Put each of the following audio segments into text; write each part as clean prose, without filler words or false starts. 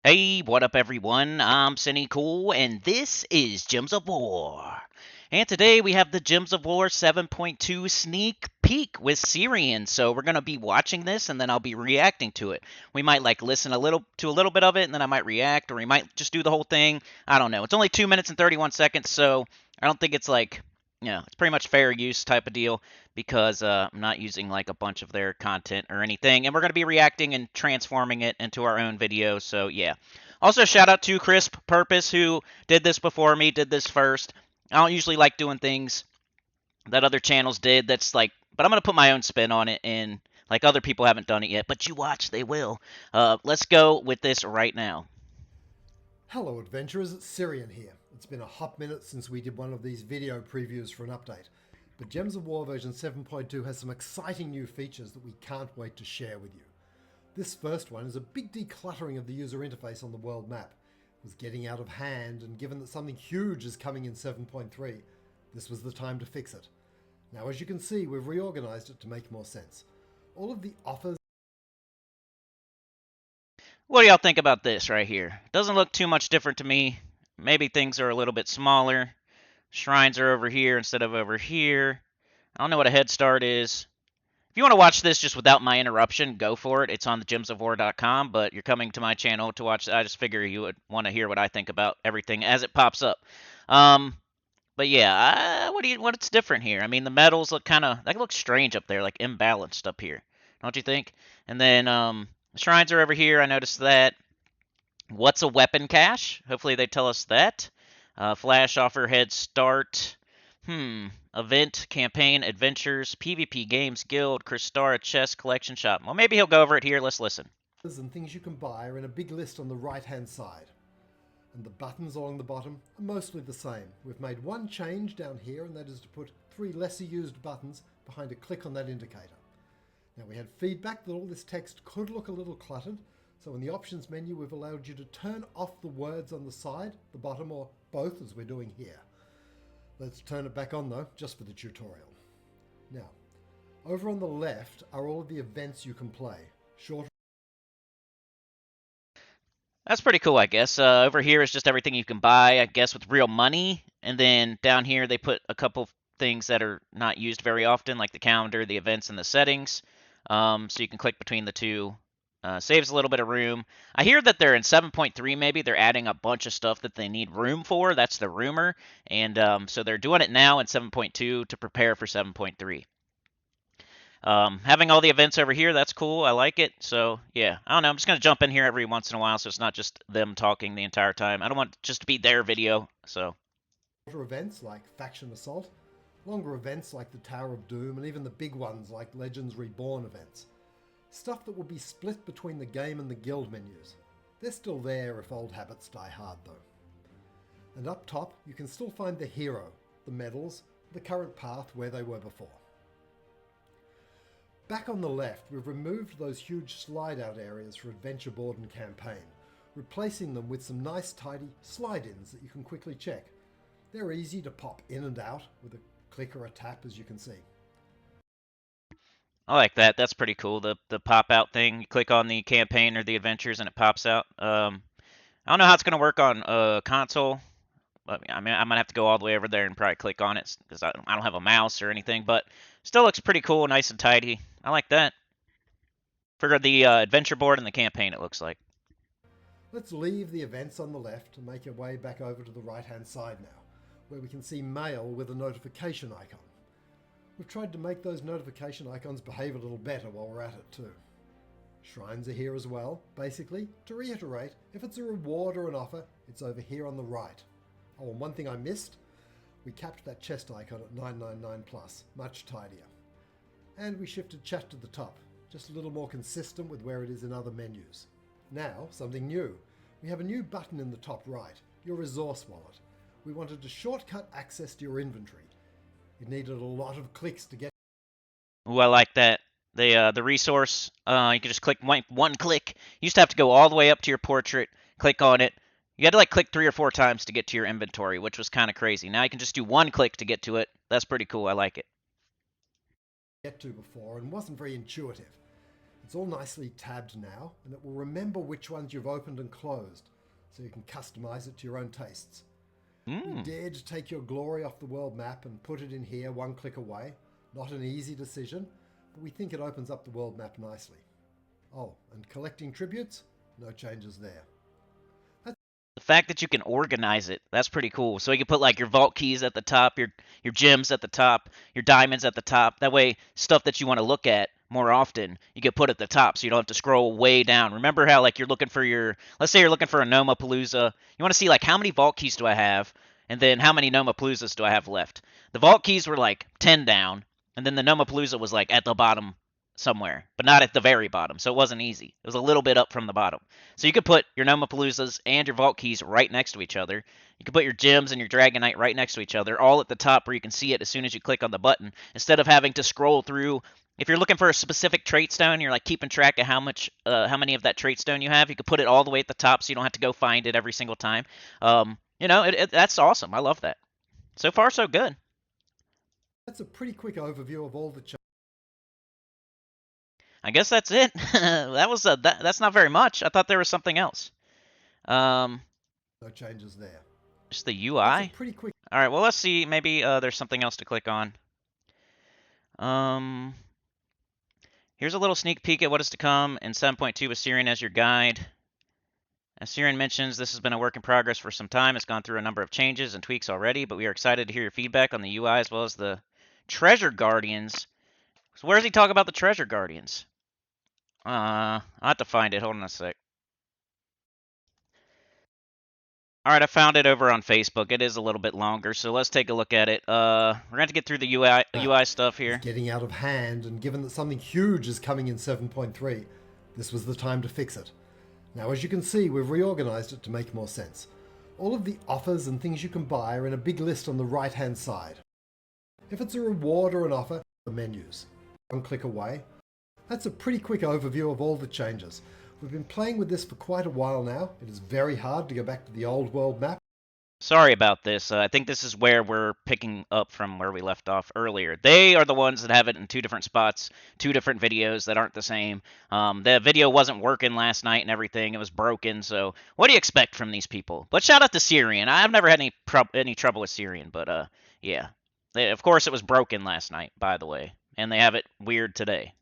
Hey, what up, everyone? I'm Sinnycool, and this is Gems of War. And today we have the Gems of War 7.2 sneak peek with Syrian. So we're gonna be watching this, and then I'll be reacting to it. We might listen a little bit of it, and then I might react, or we might just do the whole thing. I don't know. It's only 2 minutes and 31 seconds, so I don't think it's it's pretty much fair use type of deal because I'm not using like a bunch of their content or anything. And we're going to be reacting and transforming it into our own video. So, yeah. Also, shout out to Crisp Purpose, who did this before me, did this first. I don't usually like doing things that other channels did. But I'm going to put my own spin on it. And like other people haven't done it yet. But you watch, they will. Let's go with this right now. Hello adventurers, it's Syrian here. It's been a hot minute since we did one of these video previews for an update, but Gems of War version 7.2 has some exciting new features that we can't wait to share with you. This first one is a big decluttering of the user interface on the world map. It was getting out of hand, and given that something huge is coming in 7.3, this was the time to fix it. Now as you can see, we've reorganized it to make more sense. All of the offers. What do y'all think about this right here? Doesn't look too much different to me. Maybe things are a little bit smaller. Shrines are over here instead of over here. I don't know what a head start is. If you want to watch this just without my interruption, go for it. It's on the gemsofwar.com, but you're coming to my channel to watch. I just figure you would want to hear what I think about everything as it pops up. But yeah, what's different here? I mean, the metals look that looks strange up there, like imbalanced up here. Don't you think? And then the shrines are over here. I noticed that. What's a weapon cache? Hopefully they tell us that. Flash offer head start. Event, campaign, adventures, PvP games, guild, Crystara chess collection shop. Well, maybe he'll go over it here. Let's listen. And things you can buy are in a big list on the right hand side. And the buttons along the bottom are mostly the same. We've made one change down here, and that is to put 3 lesser used buttons behind a click on that indicator. Now we had feedback that all this text could look a little cluttered, so in the options menu we've allowed you to turn off the words on the side, the bottom, or both, as we're doing here. Let's turn it back on though, just for the tutorial. Now, over on the left are all of the events you can play. Short. That's pretty cool, I guess. Over here is just everything you can buy, I guess, with real money. And then down here they put a couple things that are not used very often, like the calendar, the events, and the settings. So you can click between the two. Saves a little bit of room. I hear that they're in 7.3 maybe. They're adding a bunch of stuff that they need room for. That's the rumor. And so they're doing it now in 7.2 to prepare for 7.3. Having all the events over here, that's cool. I like it. So, yeah, I don't know. I'm just going to jump in here every once in a while so it's not just them talking the entire time. I don't want it just to be their video, so. Shorter events like Faction Assault, longer events like the Tower of Doom, and even the big ones like Legends Reborn events. Stuff that will be split between the game and the guild menus. They're still there if old habits die hard though. And up top, you can still find the hero, the medals, the current path where they were before. Back on the left, we've removed those huge slide-out areas for Adventure Board and Campaign, replacing them with some nice tidy slide-ins that you can quickly check. They're easy to pop in and out with a click or a tap, as you can see. I like that. That's pretty cool. The pop out thing. You click on the campaign or the adventures and it pops out. I don't know how it's going to work on console. But, I mean, I might have to go all the way over there and probably click on it because I don't have a mouse or anything. But still looks pretty cool, nice and tidy. I like that. For the adventure board and the campaign, it looks like. Let's leave the events on the left and make our way back over to the right-hand side now, where we can see mail with a notification icon. We've tried to make those notification icons behave a little better while we're at it too. Shrines are here as well. Basically, to reiterate, if it's a reward or an offer, it's over here on the right. Oh, and one thing I missed, we capped that chest icon at 999 plus, much tidier. And we shifted chat to the top, just a little more consistent with where it is in other menus. Now, something new. We have a new button in the top right, your resource wallet. We wanted to shortcut access to your inventory. It needed a lot of clicks to get. Ooh, I like that. The resource, you can just click one click. You used to have to go all the way up to your portrait, click on it. You had to like click 3 or 4 times to get to your inventory, which was kind of crazy. Now you can just do one click to get to it. That's pretty cool. I like it. Get to before and wasn't very intuitive. It's all nicely tabbed now, and it will remember which ones you've opened and closed, so you can customize it to your own tastes. We dare to take your glory off the world map and put it in here one click away. Not an easy decision, but we think it opens up the world map nicely. Oh, and collecting tributes? No changes there. The fact that you can organize it, that's pretty cool. So you can put like your vault keys at the top, your gems at the top, your diamonds at the top. That way, stuff that you want to look at more often, you can put at the top so you don't have to scroll way down. Remember how like you're looking for your, let's say you're looking for a Nomapalooza. You want to see like how many vault keys do I have, and then how many Nomapaloozas do I have left. The vault keys were like 10 down, and then the Nomapalooza was like at the bottom somewhere, but not at the very bottom, so it wasn't easy. It was a little bit up from the bottom. So you could put your Nomapaloozas and your Vault Keys right next to each other. You could put your gems and your Dragonite right next to each other, all at the top where you can see it as soon as you click on the button, instead of having to scroll through. If you're looking for a specific trait stone, you're like keeping track of how many of that trait stone you have. You could put it all the way at the top, so you don't have to go find it every single time. That's awesome. I love that. So far, so good. That's a pretty quick overview of all the changes. I guess that's it. That's not very much. I thought there was something else. No changes there. Just the UI. That's a pretty quick. All right. Well, let's see. Maybe there's something else to click on. Here's a little sneak peek at what is to come in 7.2 with Syrian as your guide. As Syrian mentions, this has been a work in progress for some time. It's gone through a number of changes and tweaks already, but we are excited to hear your feedback on the UI as well as the Treasure Guardians. So where does he talk about the Treasure Guardians? I'll have to find it. Hold on a sec. All right, I found it over on Facebook. It is a little bit longer, so let's take a look at it. We're going to get through the UI stuff here. It's getting out of hand, and given that something huge is coming in 7.3, this was the time to fix it. Now, as you can see, we've reorganized it to make more sense. All of the offers and things you can buy are in a big list on the right-hand side. If it's a reward or an offer, the menus. One click away. That's a pretty quick overview of all the changes. We've been playing with this for quite a while now. It is very hard to go back to the old world map. Sorry about this. I think this is where we're picking up from where we left off earlier. They are the ones that have it in two different spots, two different videos that aren't the same. The video wasn't working last night and everything. It was broken. So what do you expect from these people? But shout out to Syrian. I've never had any trouble with Syrian, but yeah. Of course, it was broken last night, by the way. And they have it weird today.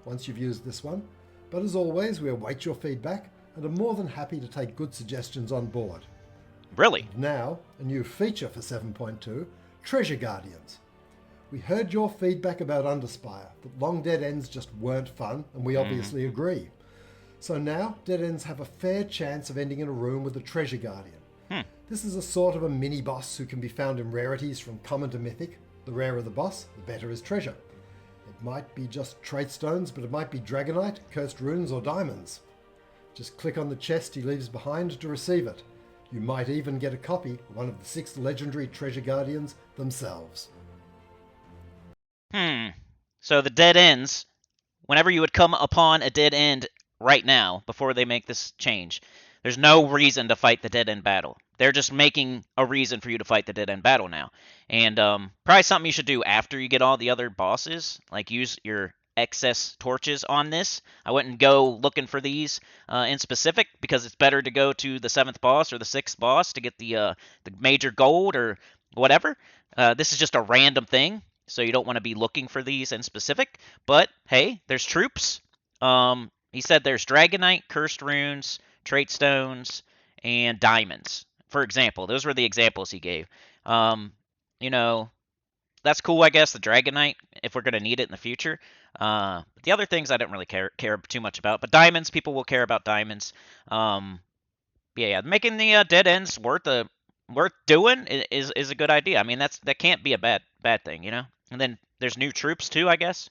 Once you've used this one. But as always, we await your feedback and are more than happy to take good suggestions on board. Really? And now, a new feature for 7.2, Treasure Guardians. We heard your feedback about Underspire, that long dead ends just weren't fun, and we obviously agree. So now, dead ends have a fair chance of ending in a room with a Treasure Guardian. This is a sort of a mini-boss who can be found in rarities from common to mythic. The rarer the boss, the better his treasure. It might be just trait stones, but it might be Dragonite, Cursed Runes, or Diamonds. Just click on the chest he leaves behind to receive it. You might even get a copy of one of the 6 legendary Treasure Guardians themselves. So the dead ends, whenever you would come upon a dead end right now, before they make this change, there's no reason to fight the dead end battle. They're just making a reason for you to fight the dead end battle now. And probably something you should do after you get all the other bosses, like use your excess torches on this. I wouldn't go looking for these in specific, because it's better to go to the 7th boss or the 6th boss to get the major gold or whatever. This is just a random thing, so you don't want to be looking for these in specific. But hey, there's troops. He said there's Dragonite, Cursed Runes, Trait Stones, and Diamonds. For example, those were the examples he gave. That's cool, I guess, the Dragonite, if we're going to need it in the future. But the other things I don't really care too much about. But Diamonds, people will care about Diamonds. Yeah, making the dead ends worth doing is a good idea. I mean, that can't be a bad thing, you know? And then there's new troops, too, I guess.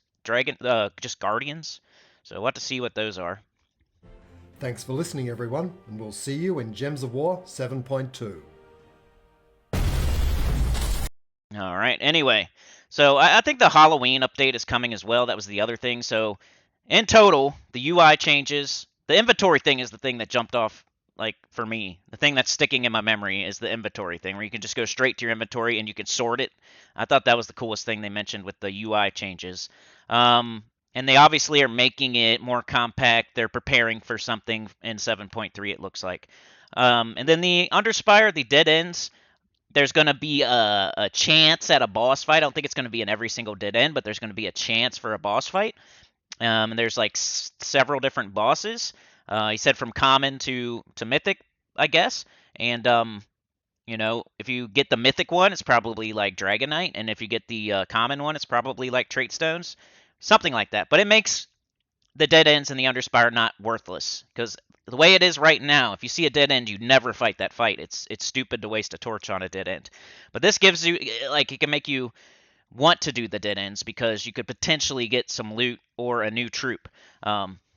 Just Guardians. So we'll have to see what those are. Thanks for listening, everyone, and we'll see you in Gems of War 7.2. All right. Anyway, so I think the Halloween update is coming as well. That was the other thing. So in total, the UI changes. The inventory thing is the thing that jumped off, like, for me. The thing that's sticking in my memory is the inventory thing, where you can just go straight to your inventory and you can sort it. I thought that was the coolest thing they mentioned with the UI changes. And they obviously are making it more compact. They're preparing for something in 7.3, it looks like. And then the Underspire, the dead ends, there's going to be a chance at a boss fight. I don't think it's going to be in every single dead end, but there's going to be a chance for a boss fight. And there's like several different bosses. He said from common to mythic, I guess. And if you get the mythic one, it's probably like Dragonite, and if you get the common one, it's probably like Trait Stones, something like that. But it makes the dead ends and the Underspire not worthless, because the way it is right now, if you see a dead end, you never fight that fight. It's stupid to waste a torch on a dead end. But this gives you, like, it can make you want to do the dead ends because you could potentially get some loot or a new troop.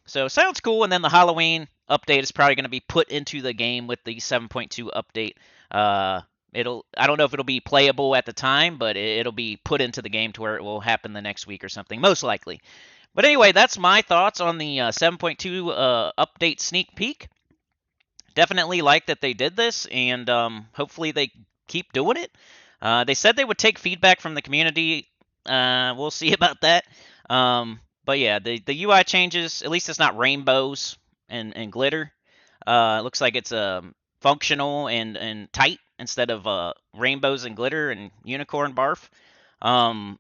So sounds cool. And then the Halloween update is probably going to be put into the game with the 7.2 update. I don't know if it'll be playable at the time, but it'll be put into the game to where it will happen the next week or something, most likely. But anyway, that's my thoughts on the 7.2 update sneak peek. Definitely like that they did this, and hopefully they keep doing it. They said they would take feedback from the community. We'll see about that. But yeah, the UI changes. At least it's not rainbows and glitter. It looks like it's functional and tight instead of rainbows and glitter and unicorn barf. Um,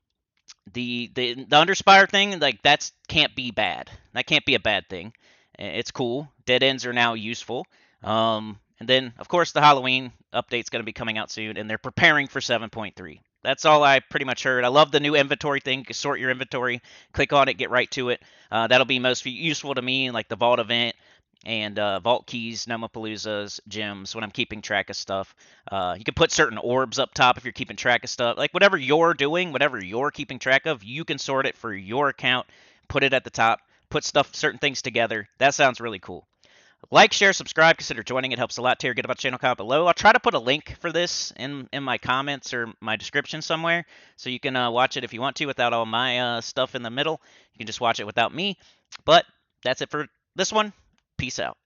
the Underspire thing, like, that can't be bad. That can't be a bad thing. It's cool. Dead ends are now useful. And then of course the Halloween update's going to be coming out soon, and they're preparing for 7.3. That's all I pretty much heard. I love the new inventory thing. Sort your inventory, click on it, get right to it. That'll be most useful to me, like the Vault event and Vault Keys, Nomapalooza's, gems, when I'm keeping track of stuff. You can put certain orbs up top if you're keeping track of stuff. Like, whatever you're doing, whatever you're keeping track of, you can sort it for your account, put it at the top, put certain things together. That sounds really cool. Like, share, subscribe, consider joining. It helps a lot. Get about the channel, comment below. I'll try to put a link for this in my comments or my description somewhere, so you can watch it if you want to without all my stuff in the middle. You can just watch it without me. But that's it for this one. Peace out.